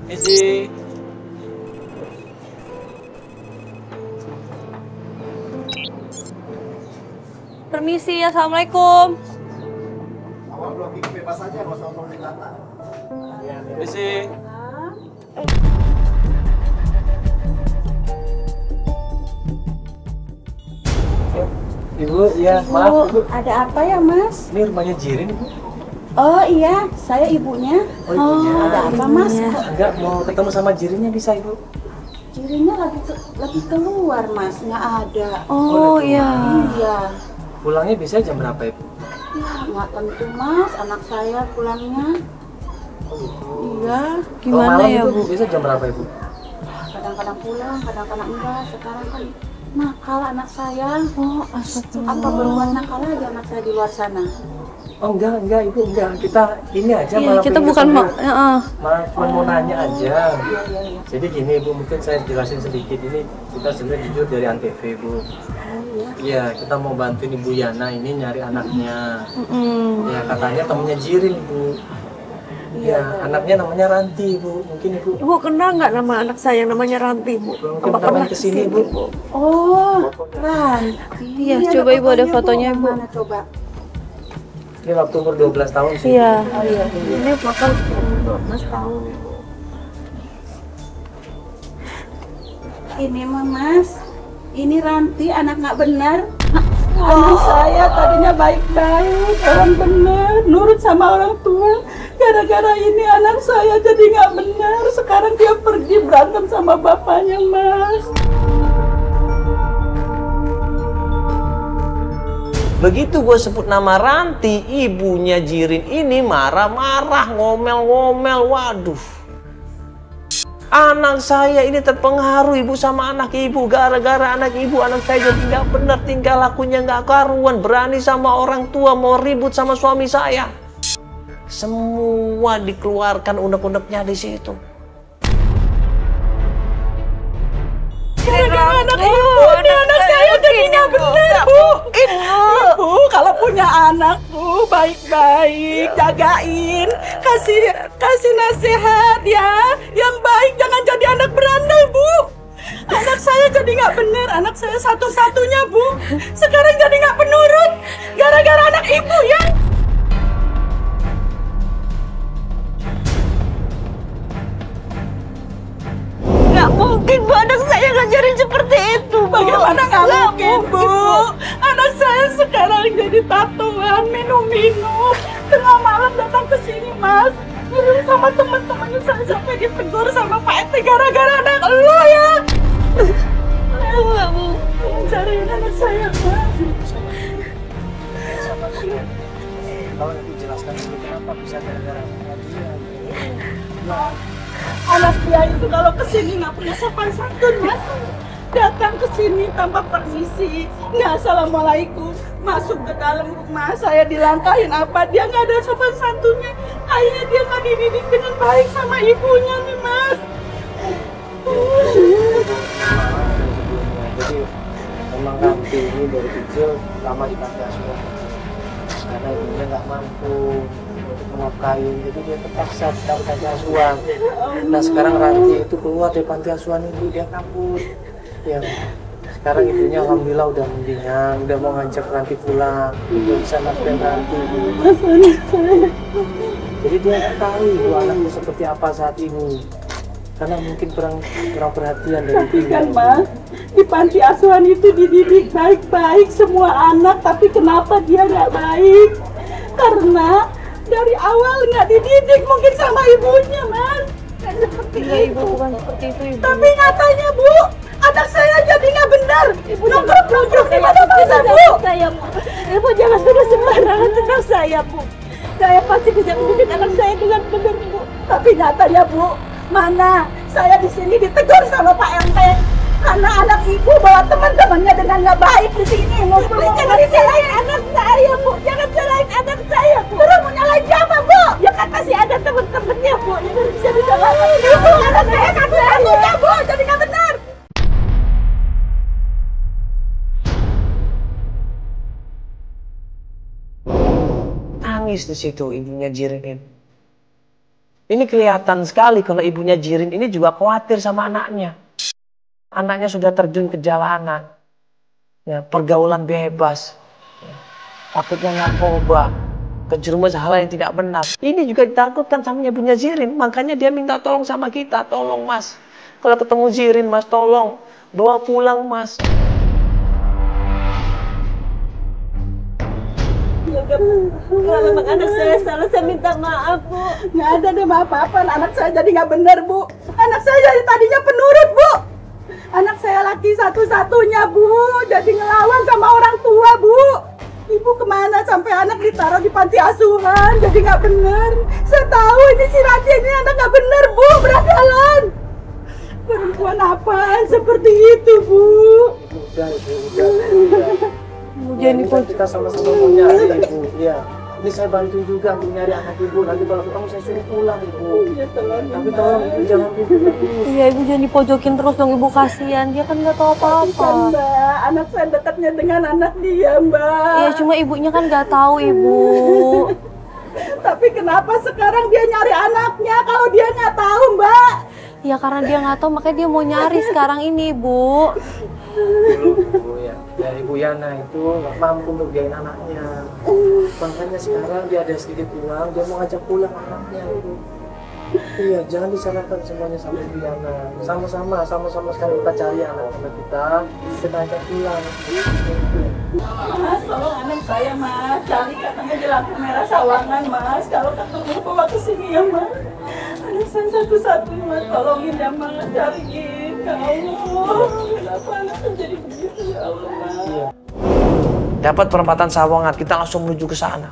Isi. Permisi, assalamualaikum. Awal blocking bebas aja, nggak usah ngomong di belakang. Ya, permisi. Ibu, ya maaf Ibu. Ada apa ya, Mas? Ini rumahnya Jirin, Ibu. Oh iya, saya ibunya. Oh, ibunya. Ada apa, Mas? Enggak, mau ketemu sama Jirinnya bisa, Ibu? Jirinya lagi keluar, Mas. Nggak ada. Oh iya. Iya. Pulangnya bisa jam berapa, Ibu? Ya, nggak tentu, Mas. Anak saya pulangnya. Oh, gitu. Iya. Gimana malam ya, itu Bu? Bisa jam berapa, Ibu? Kadang-kadang pulang, kadang-kadang enggak. Sekarang kan nakal anak saya. Oh, Apa astagfirullah. berbuat nakal aja anak saya di luar sana? Oh enggak Ibu, enggak. Kita ini aja Iya, malah kita pengen bukan mau. ketemu. Malah cuma mau nanya aja. Iya. Jadi gini Ibu, mungkin saya jelasin sedikit. Ini kita sebenarnya jujur dari Antv, Bu. Iya, kita mau bantuin Ibu Yana ini nyari anaknya. Ya, katanya temennya Jirin, Bu. Iya, anaknya namanya Ranti, Bu. Mungkin Ibu Ibu kenal nggak nama anak saya yang namanya Ranti, Bu? mungkin pernah kesini, Bu. Oh, Ranti. Iya, coba Ibu ada fotonya, Bu. Mana coba? Ini waktu umur 12 tahun sih. Iya. Oh iya. Ini bakal 12 tahun. Ini mah, Mas. Ini Ranti, anak nggak benar. Anak saya tadinya baik-baik, orang benar, nurut sama orang tua. Gara-gara ini anak saya jadi nggak benar. Sekarang dia pergi berantem sama bapaknya, Mas. Begitu gue sebut nama Ranti, ibunya Jirin ini marah-marah, ngomel-ngomel. Waduh. Anak saya ini terpengaruh Ibu sama anak Ibu. Gara-gara anak saya jadi nggak benar, tingkah lakunya nggak karuan, berani sama orang tua, mau ribut sama suami saya. Semua dikeluarkan unek-uneknya di situ. Anak saya jadi nggak benar, Bu. Ibu, kalau punya anak, Bu, baik-baik, jagain, kasih nasihat ya, yang baik, jangan jadi anak berandal, Bu. Anak saya jadi nggak benar, anak saya satu-satunya, Bu. Sekarang jadi nggak penurut, gara-gara anak Ibu ya. Nggak mungkin, Bu, anak saya ngajarin seperti itu, Bu. Bagaimana nggak mungkin, Bu? Anak saya sekarang jadi tatoan, minum-minum. Tengah malam datang ke sini, Mas. Minum sama teman-temannya, saya sampai ditegur sama Pak RT gara-gara anak lo ya. Nggak mungkin. Cariin anak saya, Mas. Kalau nanti jelaskan dulu kenapa bisa gara-gara dia. Anak dia itu kalau kesini nggak punya sopan santun, Mas. Datang ke sini tanpa permisi, nggak assalamualaikum, masuk ke dalam rumah saya dilangkahin apa, dia nggak ada sopan santunnya. Akhirnya dia nggak dididik dengan baik sama ibunya nih, Mas. Jadi memang Ranti ini dari kecil lama di panti asuhan karena ibunya nggak mampu untuk menafkahi, jadi dia terpaksa di panti asuhan. Nah sekarang Ranti itu keluar dari panti asuhan itu, dia kabur. Ya sekarang ibunya alhamdulillah udah mendingan, udah mau ngajak Ranti pulang, udah bisa nafkahin Ranti. Jadi dia nggak tahu ibu anaknya seperti apa saat ini. Karena mungkin kurang perhatian dari Tapi ibu. kan, Mas, di panti asuhan itu dididik baik-baik semua anak, tapi kenapa dia nggak baik? Karena dari awal nggak dididik mungkin sama ibunya, Mas. Kan seperti itu. Bukan seperti itu, Ibu. Tapi nyatanya, Bu, anak saya jadi nggak benar. Nongkrong-nongkrong di mana-mana, Bu. Saya, Bu. Ibu jangan terus sembarangan tentang saya, Bu. Saya pasti bisa mendidik anak saya dengan benar, Bu. Tapi nyatanya, Bu, mana saya di sini ditegur sama Pak RT karena anak ibu bawa teman-temannya dengan nggak baik di sini ngumpul. Jangan disalahin anak saya, Bu. Jangan salahin anak saya, Bu. Terus mau nyalahin siapa, Bu? Ya kan masih ada teman-temannya, Bu. Jangan bisa disalahin. Ibu, anak saya kan punya, Bu. Jadi nggak benar. Nangis di situ ibunya Jirin ini. Ini kelihatan sekali kalau ibunya Jirin ini juga khawatir sama anaknya. Anaknya sudah terjun ke jalanan, ya, pergaulan bebas, ya, takutnya narkoba. Kejerumus hal yang tidak benar. Ini juga ditakutkan sama ibunya Zirin, makanya dia minta tolong sama kita. Tolong Mas, kalau ketemu Zirin Mas, tolong bawa pulang Mas. Kalau memang anak saya salah, saya minta maaf, Bu. Nggak ada deh maaf apa, anak saya jadi nggak benar, Bu. Anak saya jadi tadinya penurut, Bu. Anak saya laki satu-satunya, Bu. Jadi ngelawan sama orang tua, Bu. Ibu kemana sampai anak ditaruh di panti asuhan, jadi nggak benar. Saya tahu ini si Ranti ini anak nggak benar, Bu, berandalan. Perempuan apaan seperti itu, Bu? Ini pun kita sama-sama mau nyari Ibu. Ya, ini saya bantu juga untuk nyari anak Ibu. Nanti kalau ketemu saya suruh pulang Ibu. Iya, tolong. Tapi tolong Ibu jangan gitu. Iya, Ibu jangan dipojokin terus dong, Ibu, kasihan. Dia kan nggak tahu apa-apa. Mbak, anak saya dekatnya dengan anak dia, Mbak. Iya, cuma ibunya kan nggak tahu, Ibu. Tapi kenapa sekarang dia nyari anaknya kalau dia nggak tahu, Mbak? Ya karena dia nggak tahu, makanya dia mau nyari sekarang ini, Ibu. Dulu ya Ibu Yana itu nggak mampu untuk biayain anaknya. Makanya sekarang dia ada sedikit uang, dia mau ngajak pulang anaknya Ibu. Iya, jangan disalahkan semuanya sama Ibu Yana. Sama-sama sekali kita cari anak-anak kita ajak pulang. Mas, tolong anak saya, Mas. Cari katanya di lampu merah Sawangan, Mas. Kalau ketemu bawa ke sini ya, Mas. Anak saya satu-satunya, Mas. Tolongin ya, Mas. Cariin. Ya Allah, kenapa anak jadi begitu, ya Allah, Mas. Dapat perempatan Sawangan, kita langsung menuju ke sana.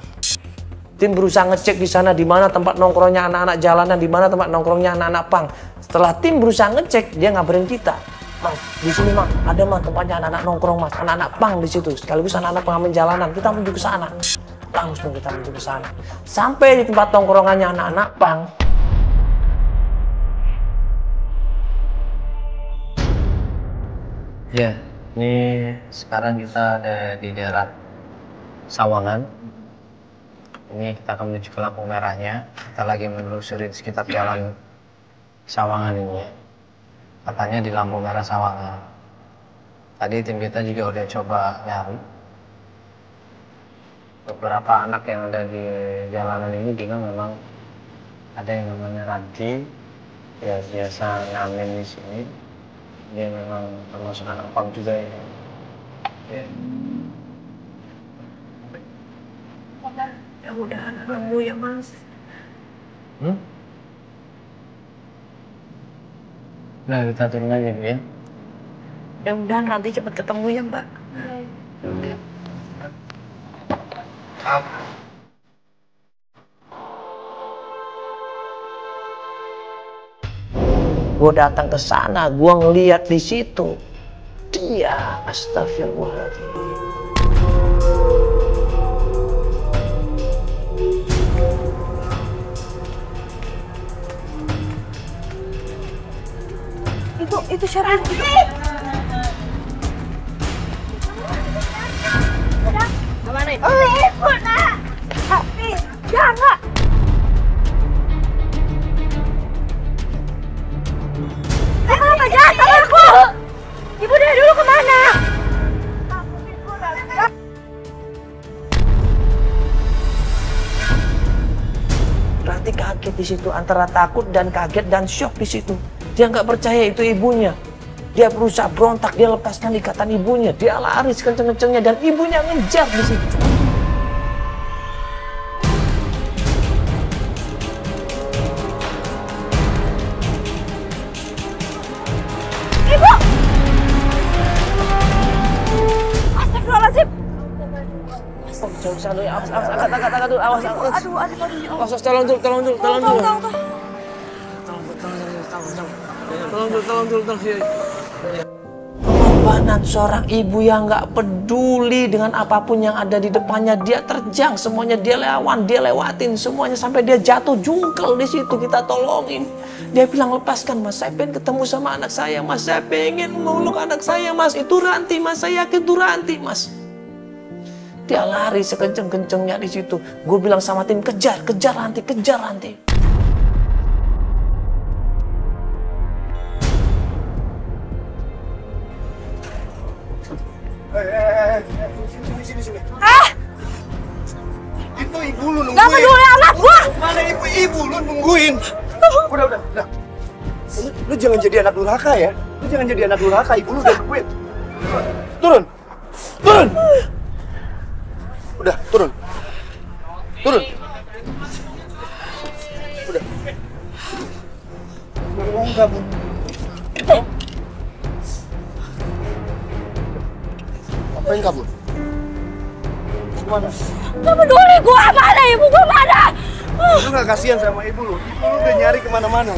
Tim berusaha ngecek di sana di mana tempat nongkrongnya anak-anak jalanan, di mana tempat nongkrongnya anak-anak pang. Setelah tim berusaha ngecek, dia ngabarin kita. Mas, di sini Mas, ada Mas tempatnya anak-anak nongkrong Mas, anak-anak pang di situ. Sekaligus anak-anak pengamen jalanan. Kita menuju ke sana. Langsung kita menuju ke sana. Sampai di tempat nongkrongannya anak-anak pang. Ya, ini sekarang kita ada di daerah Sawangan. Ini kita akan menuju ke lampu merahnya. Kita lagi menelusuri sekitar jalan Sawangan ini. Katanya di lampu merah Sawangan. Tadi tim kita juga udah coba nyari. Beberapa anak yang ada di jalanan ini juga memang ada yang namanya Ranti. Ya biasa ngamen di sini. Dia memang termasuk anak pang juga ya. Ya. Mudah-mudahan ketemu ya, Mas. Nah, kita turun aja ya. Mudah-mudahan nanti cepat ketemu ya, Mbak. Gue datang ke sana, gue ngeliat di situ. Dia, astagfirullahaladzim. Itu siapa? Kemana itu? Ibu, nak. Tapi, jangan. Kenapa jahat sama aku? Ibu dari dulu kemana? Ranti kaget di situ, antara takut dan kaget dan syok di situ. Dia nggak percaya itu ibunya. Dia berusaha berontak, dia lepaskan ikatan ibunya, dia lari sekenceng-kencengnya dan ibunya ngejar di situ. Ibu! Astagfirullahaladzim! Jauh sana, awas, angkat dulu, awas. Aduh, Awas, tolong dulu. Tolong dulu. Pengorbanan seorang ibu yang nggak peduli dengan apapun yang ada di depannya, dia terjang semuanya, dia lewatin semuanya sampai dia jatuh jungkel di situ, kita tolongin. Dia bilang, lepaskan Mas, saya pengen ketemu sama anak saya Mas, saya pengen meluk anak saya Mas, itu Ranti Mas, saya yakin itu Ranti Mas. Dia lari sekenceng-kencengnya di situ. Gue bilang sama tim, kejar Ranti. Sini. Itu ibu lu nungguin. Gak peduli anak gua. Mana ibu lu nungguin. Udah. Lu jangan jadi anak durhaka ya. Lu jangan jadi anak durhaka, ibu lu udah nungguin. Turun. Udah, turun. Udah. Ngomong kamu. Ngapain kabur? Kemana? Gak peduli gua, mana ibu gua mana? Lu gak kasihan sama ibu lu? Ibu lu udah nyari kemana-mana.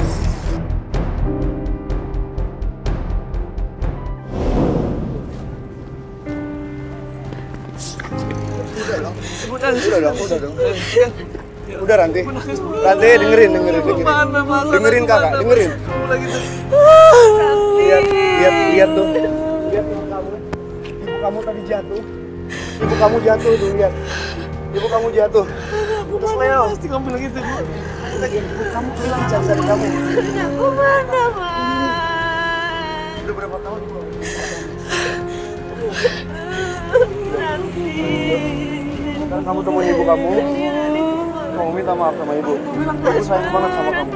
Udah dong. Udah Ranti. Ranti dengerin. Dengerin kakak, dengerin. Lihat tuh. Lihat ibu kamu. Ibu kamu tadi jatuh. Ibu kamu jatuh tuh, lihat. Ibu kamu jatuh. Terus Leo. Pasti kamu bilang gitu, Bu. Ibu kamu hilang cari kamu. Aku mana, Mas? Udah berapa tahun, Bu? Sekarang kamu temuin ibu kamu. Kamu minta maaf sama ibu. Ibu sayang banget sama kamu.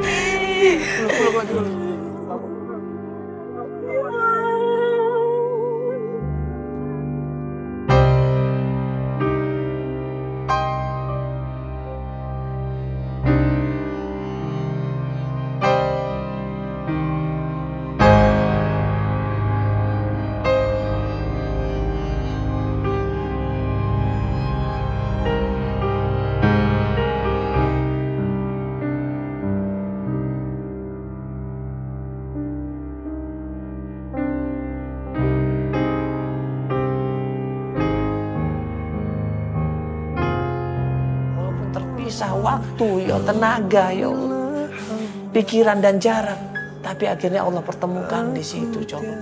Terpisah waktu, ya tenaga, ya Allah, pikiran dan jarak, tapi akhirnya Allah pertemukan di situ. Coba